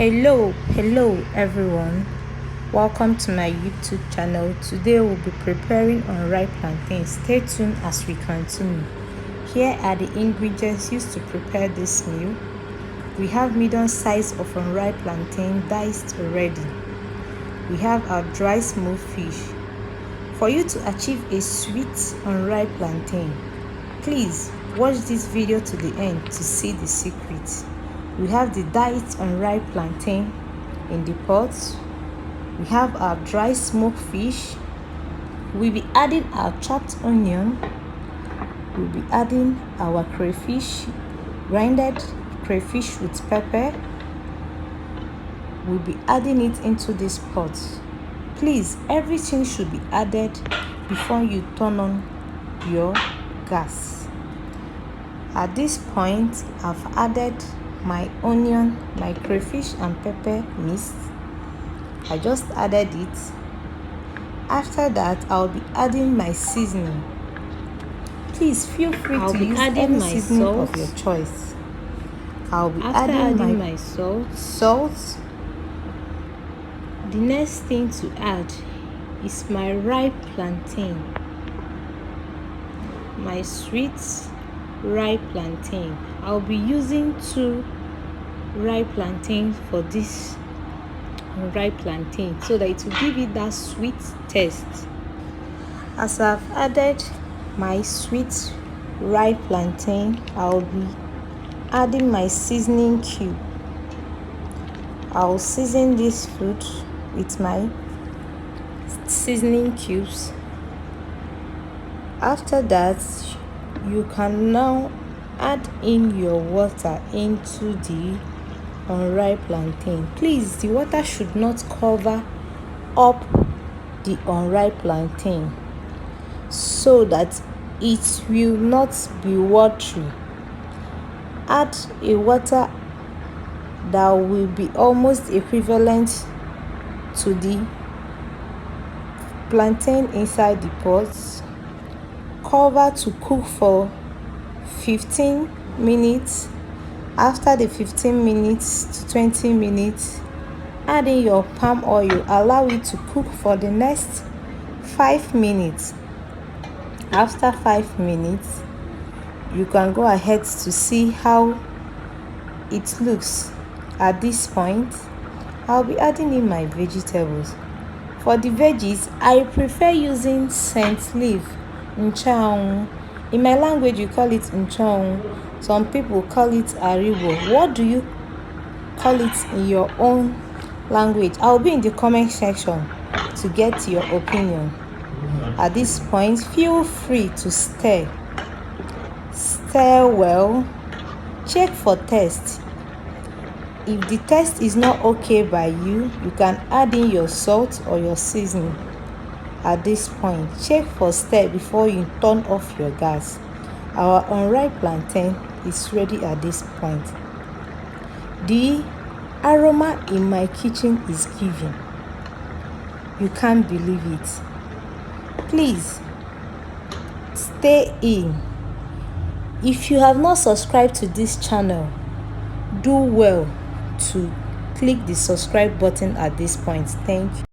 Hello everyone, welcome to my YouTube channel. Today we'll be preparing unripe plantains. Stay tuned as we continue. Here are the ingredients used to prepare this meal. We have medium size of unripe plantain diced already. We have our dry smoked fish. For you to achieve a sweet unripe plantain, please watch this video to the end to see the secret. We have the diced unripe plantain in the pot. We have our dry smoked fish. We'll be adding our chopped onion. We'll be adding our crayfish, grinded crayfish with pepper. We'll be adding it into this pot. Please, everything should be added before you turn on your gas. At this point, I've added my onion, my crayfish and pepper mixed. I just added it. After that, I'll be adding my seasoning. Please feel free to use any seasoning of your choice. I'll be adding my salt. The next thing to add is my ripe plantain, my sweet ripe plantain. I'll be using 2 ripe plantains for this ripe plantain so that it will give it that sweet taste. As I've added my sweet ripe plantain, I'll be adding my seasoning cube. I'll season this food with my seasoning cubes. After that, you can now add in your water into the unripe plantain. Please, the water should not cover up the unripe plantain so that it will not be watery. Add a water that will be almost equivalent to the plantain inside the pot. Cover to cook for 15 minutes. After the 15 minutes to 20 minutes, add in your palm oil. Allow it to cook for the next 5 minutes. After 5 minutes, you can go ahead to see how it looks. At this point, I'll be adding in my vegetables. For the veggies, I prefer using scent leaf, nchang. In my language, you call it nchang. Some people call it aribo. What do you call it in your own language? I'll be in the comment section to get your opinion. At this point, feel free to stir well. Check for taste. If the taste is not okay by you, you can add in your salt or your seasoning. At this point, check for stir before you turn off your gas. Our unripe plantain is ready at this point. The aroma in my kitchen is giving. You can't believe it. Please stay in. If you have not subscribed to this channel, do well to click the subscribe button at this point. Thank you.